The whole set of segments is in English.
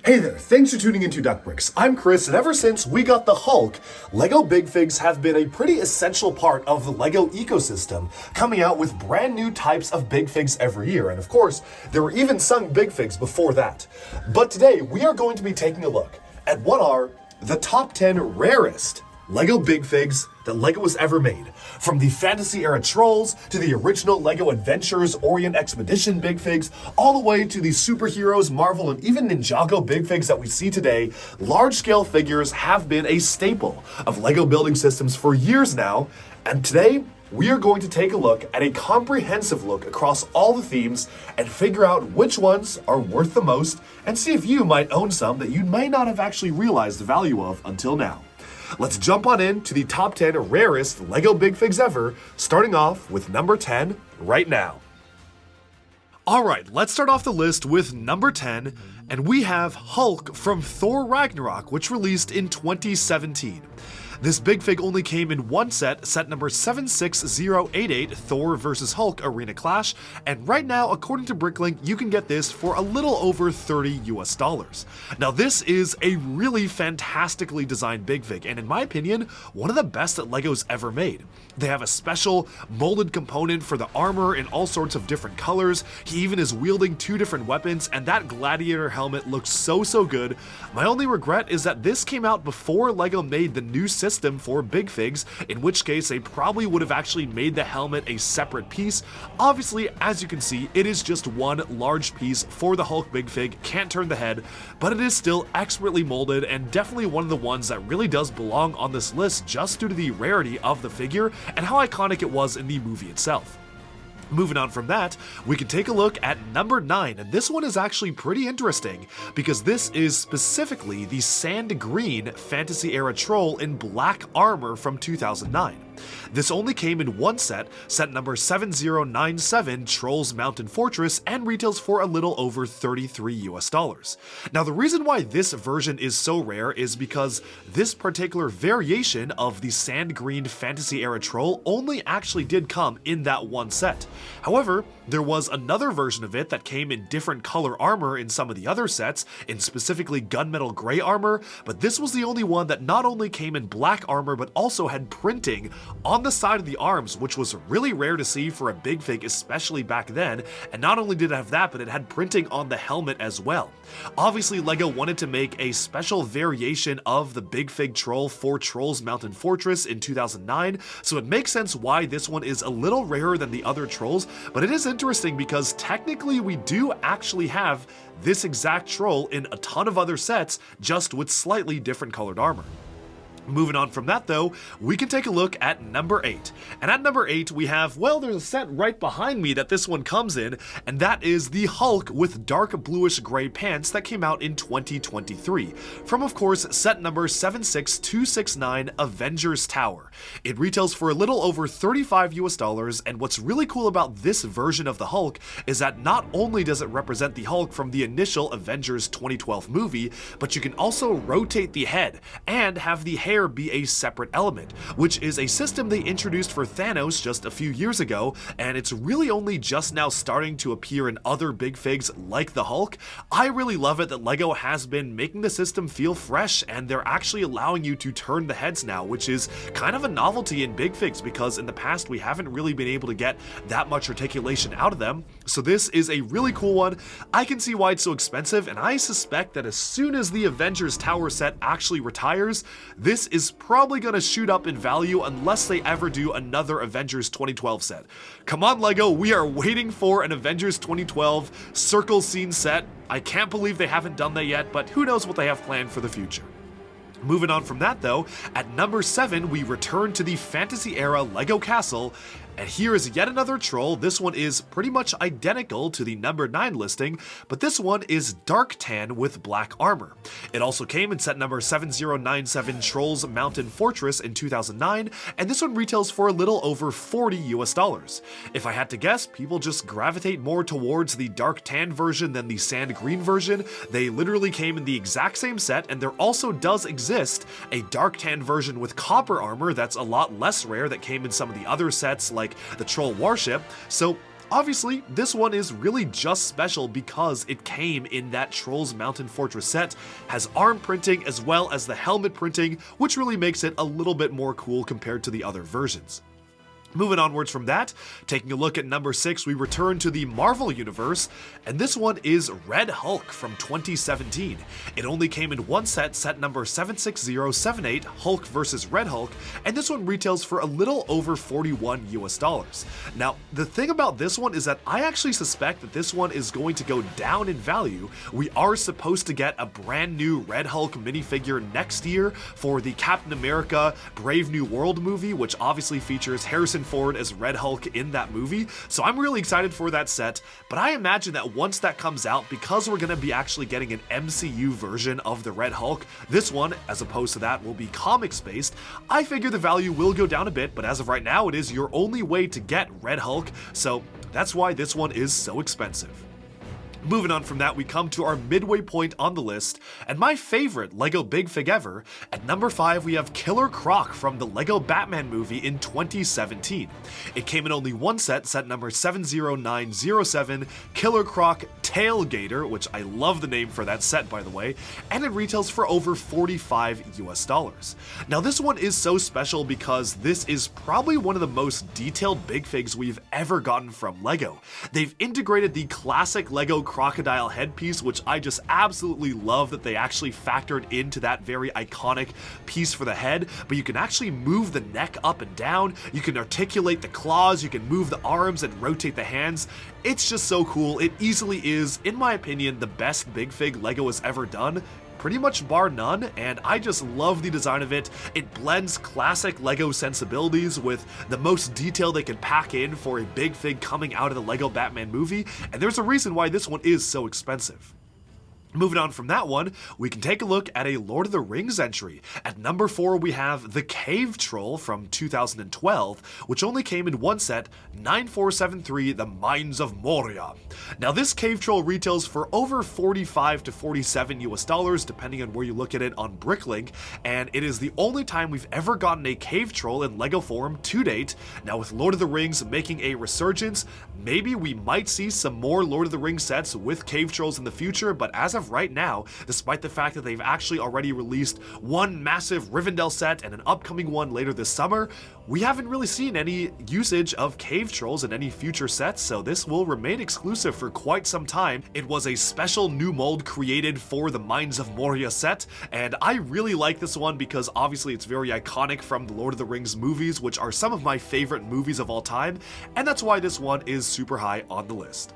Hey there, thanks for tuning into Duckbricks. I'm Chris, and ever since we got the Hulk, LEGO Big Figs have been a pretty essential part of the LEGO ecosystem, coming out with brand new types of Big Figs every year. And of course, there were even some Big Figs before that. But today, we are going to be taking a look at what are the top 10 rarest LEGO Big Figs that LEGO has ever made. From the fantasy era trolls, to the original LEGO Adventures Orient Expedition Big Figs, all the way to the superheroes, Marvel, and even Ninjago Big Figs that we see today, large-scale figures have been a staple of LEGO building systems for years now, and today, we are going to take a look at a comprehensive look across all the themes and figure out which ones are worth the most and see if you might own some that you may not have actually realized the value of until now. Let's jump on in to the top 10 rarest LEGO Big Figs ever, starting off with number 10 right now. Alright, let's start off the list with number 10, and we have Hulk from Thor Ragnarok, which released in 2017. This Big Fig only came in one set number 76088, Thor vs. Hulk Arena Clash, and right now, according to Bricklink, you can get this for a little over $30 US. Now this is a really fantastically designed Big Fig, and in my opinion, one of the best that LEGO's ever made. They have a special molded component for the armor in all sorts of different colors, he even is wielding two different weapons, and that gladiator helmet looks so good. My only regret is that this came out before LEGO made the new system for Big Figs, in which case they probably would have actually made the helmet a separate piece. Obviously, as you can see, it is just one large piece for the Hulk Big Fig, can't turn the head, but it is still expertly molded and definitely one of the ones that really does belong on this list just due to the rarity of the figure and how iconic it was in the movie itself. Moving on from that, we can take a look at number 9, and this one is actually pretty interesting because this is specifically the sand green fantasy era troll in black armor from 2009. This only came in one set number 7097, Trolls Mountain Fortress, and retails for a little over $33 US. Now the reason why this version is so rare is because this particular variation of the sand green fantasy era troll only actually did come in that one set. However, there was another version of it that came in different color armor in some of the other sets, in specifically gunmetal gray armor, but this was the only one that not only came in black armor but also had printing on the side of the arms, which was really rare to see for a Big Fig, especially back then, and not only did it have that, but it had printing on the helmet as well. Obviously, LEGO wanted to make a special variation of the Big Fig troll for Trolls Mountain Fortress in 2009, so it makes sense why this one is a little rarer than the other trolls, but it is interesting because technically we do actually have this exact troll in a ton of other sets, just with slightly different colored armor. Moving on from that though, we can take a look at number 8. And at number 8 we have, well, there's a set right behind me that this one comes in, and that is the Hulk with dark bluish gray pants that came out in 2023. From, of course, set number 76269, Avengers Tower. It retails for a little over $35 US, and what's really cool about this version of the Hulk is that not only does it represent the Hulk from the initial Avengers 2012 movie, but you can also rotate the head and have the hair be a separate element, which is a system they introduced for Thanos just a few years ago, and it's really only just now starting to appear in other Big Figs like the Hulk. I really love it that LEGO has been making the system feel fresh, and they're actually allowing you to turn the heads now, which is kind of a novelty in Big Figs because in the past we haven't really been able to get that much articulation out of them. So this is a really cool one. I can see why it's so expensive, and I suspect that as soon as the Avengers Tower set actually retires, this is probably going to shoot up in value unless they ever do another Avengers 2012 set. Come on LEGO, we are waiting for an Avengers 2012 circle scene set. I can't believe they haven't done that yet, but who knows what they have planned for the future. Moving on from that though, at number 7 we return to the fantasy era LEGO Castle, and here is yet another troll. This one is pretty much identical to the number 9 listing, but this one is dark tan with black armor. It also came in set number 7097, Trolls Mountain Fortress in 2009, and this one retails for a little over $40 US. If I had to guess, people just gravitate more towards the dark tan version than the sand green version. They literally came in the exact same set, and there also does exist a dark tan version with copper armor that's a lot less rare that came in some of the other sets like the Troll Warship. So Obviously, this one is really just special because it came in that Trolls Mountain Fortress set, has arm printing as well as the helmet printing, which really makes it a little bit more cool compared to the other versions. Moving onwards from that, taking a look at number 6, we return to the Marvel Universe, and this one is Red Hulk from 2017. It only came in one set, set number 76078, Hulk vs. Red Hulk, and this one retails for a little over $41 US. Now, the thing about this one is that I actually suspect that this one is going to go down in value. We are supposed to get a brand new Red Hulk minifigure next year for the Captain America Brave New World movie, which obviously features Harrison Ford as Red Hulk in that movie, so I'm really excited for that set, but I imagine that once that comes out, because we're going to be actually getting an MCU version of the Red Hulk, this one, as opposed to that, will be comics-based. I figure the value will go down a bit, but as of right now, it is your only way to get Red Hulk, so that's why this one is so expensive. Moving on from that, we come to our midway point on the list, and my favorite LEGO Big Fig ever. At number 5, we have Killer Croc from the LEGO Batman movie in 2017. It came in only one set, set number 70907, Killer Croc Tailgater, which I love the name for that set, by the way, and it retails for over $45 US. Now, this one is so special because this is probably one of the most detailed Big Figs we've ever gotten from LEGO. They've integrated the classic LEGO crocodile headpiece, which I just absolutely love that they actually factored into that very iconic piece for the head, but you can actually move the neck up and down, you can articulate the claws, you can move the arms and rotate the hands. It's just so cool. It easily is, in my opinion, the best Big Fig LEGO has ever done, pretty much bar none, and I just love the design of it. It blends classic LEGO sensibilities with the most detail they can pack in for a Big Fig coming out of the LEGO Batman movie, and there's a reason why this one is so expensive. Moving on from that one, we can take a look at a Lord of the Rings entry. At number 4, we have the Cave Troll from 2012, which only came in one set, 9473, The Mines of Moria. Now, this Cave Troll retails for over $45 to $47 US, depending on where you look at it on Bricklink, and it is the only time we've ever gotten a Cave Troll in LEGO form to date. Now, with Lord of the Rings making a resurgence, maybe we might see some more Lord of the Rings sets with Cave Trolls in the future, but as of right now, despite the fact that they've actually already released one massive Rivendell set and an upcoming one later this summer, we haven't really seen any usage of Cave Trolls in any future sets, so this will remain exclusive for quite some time. It was a special new mold created for the Mines of Moria set, and I really like this one because obviously it's very iconic from the Lord of the Rings movies, which are some of my favorite movies of all time, and that's why this one is super high on the list.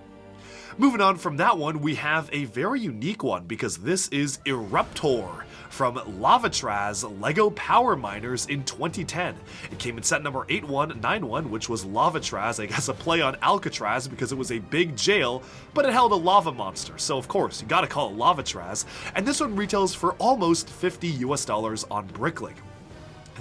Moving on from that one, we have a very unique one because this is Eruptor from Lavatraz LEGO Power Miners in 2010. It came in set number 8191, which was Lavatraz, I guess a play on Alcatraz because it was a big jail, but it held a lava monster, so of course, you gotta call it Lavatraz, and this one retails for almost $50 US on Bricklink.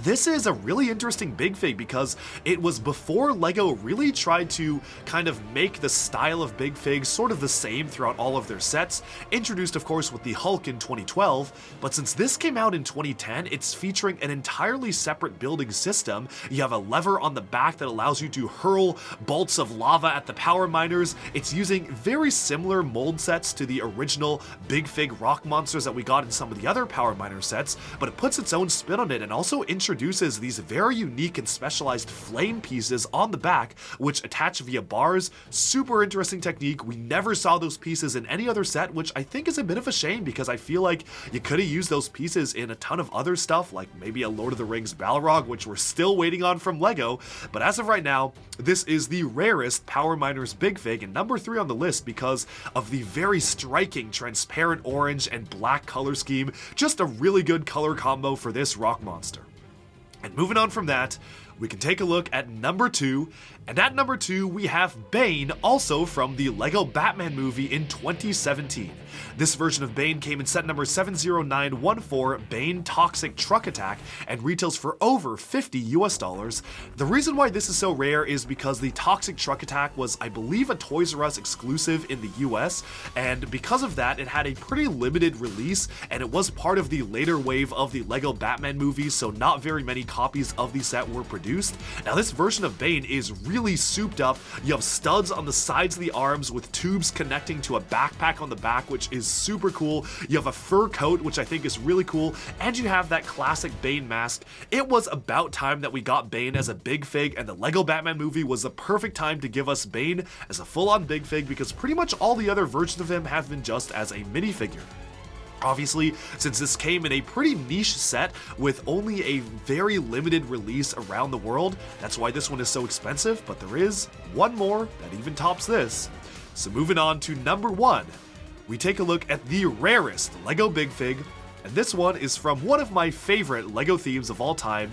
This is a really interesting Big Fig because it was before LEGO really tried to kind of make the style of Big Figs sort of the same throughout all of their sets, introduced of course with the Hulk in 2012, but since this came out in 2010, it's featuring an entirely separate building system. You have a lever on the back that allows you to hurl bolts of lava at the power miners. It's using very similar mold sets to the original Big Fig rock monsters that we got in some of the other power miner sets, but it puts its own spin on it and also introduces these very unique and specialized flame pieces on the back, which attach via bars. Super interesting technique. We never saw those pieces in any other set, which I think is a bit of a shame because I feel like you could have used those pieces in a ton of other stuff, like maybe a Lord of the Rings Balrog, which we're still waiting on from LEGO. But as of right now, this is the rarest Power Miners Big Fig and number 3 on the list because of the very striking transparent orange and black color scheme. Just a really good color combo for this rock monster. And moving on from that, we can take a look at number 2, and at number 2 we have Bane, also from the LEGO Batman movie in 2017. This version of Bane came in set number 70914, Bane Toxic Truck Attack, and retails for over $50 US. The reason why this is so rare is because the Toxic Truck Attack was, I believe, a Toys R Us exclusive in the US, and because of that, it had a pretty limited release, and it was part of the later wave of the LEGO Batman movies, so not very many copies of the set were produced. Now, this version of Bane is really souped up. You have studs on the sides of the arms with tubes connecting to a backpack on the back, which is super cool. You have a fur coat, which I think is really cool, and you have that classic Bane mask. It was about time that we got Bane as a big fig, and the LEGO Batman movie was the perfect time to give us Bane as a full-on big fig, because pretty much all the other versions of him have been just as a minifigure. Obviously, since this came in a pretty niche set with only a very limited release around the world, that's why this one is so expensive, but there is one more that even tops this. So moving on to number 1, we take a look at the rarest LEGO Big Fig, and this one is from one of my favorite LEGO themes of all time,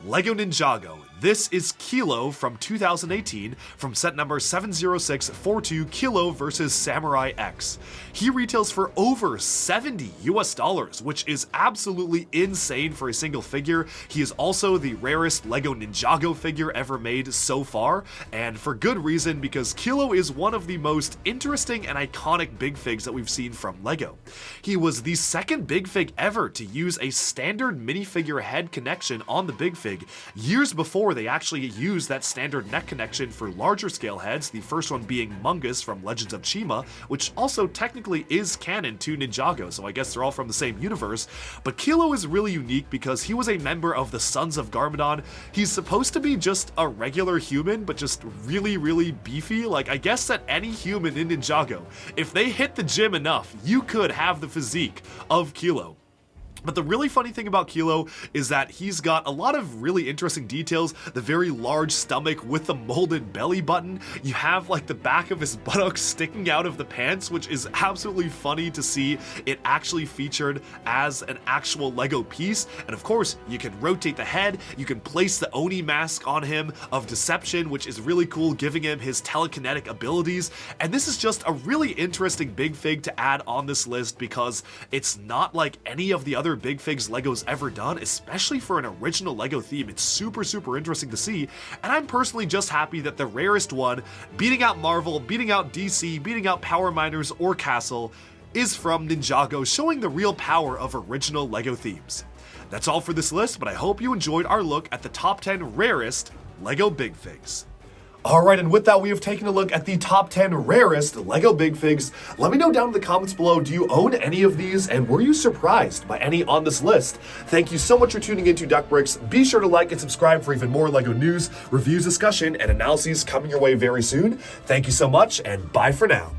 LEGO Ninjago. This is Killow from 2018 from set number 70642, Killow vs Samurai X. He retails for over $70 US, which is absolutely insane for a single figure. He is also the rarest LEGO Ninjago figure ever made so far, and for good reason, because Killow is one of the most interesting and iconic big figs that we've seen from LEGO. He was the second big fig ever to use a standard minifigure head connection on the big fig, years before they actually used that standard neck connection for larger scale heads, the first one being Mungus from Legends of Chima, which also technically is canon to Ninjago, so I guess they're all from the same universe. But Killow is really unique because he was a member of the Sons of Garmadon. He's supposed to be just a regular human, but just really, really beefy. Like, I guess that any human in Ninjago, if they hit the gym enough, you could have the physique of Killow. But the really funny thing about Killow is that he's got a lot of really interesting details. The very large stomach with the molded belly button. You have like the back of his buttocks sticking out of the pants, which is absolutely funny to see it actually featured as an actual LEGO piece. And of course, you can rotate the head. You can place the Oni mask on him of deception, which is really cool, giving him his telekinetic abilities. And this is just a really interesting big fig to add on this list because it's not like any of the other big figs LEGO's ever done, especially for an original LEGO theme. It's super, super interesting to see, and I'm personally just happy that the rarest one, beating out Marvel, beating out DC, beating out Power Miners or Castle, is from Ninjago, showing the real power of original LEGO themes. That's all for this list, but I hope you enjoyed our look at the top 10 rarest LEGO Big Figs. Alright, and with that, we have taken a look at the top 10 rarest LEGO Big Figs. Let me know down in the comments below, do you own any of these, and were you surprised by any on this list? Thank you so much for tuning into DuckBricks. Be sure to like and subscribe for even more LEGO news, reviews, discussion, and analyses coming your way very soon. Thank you so much, and bye for now.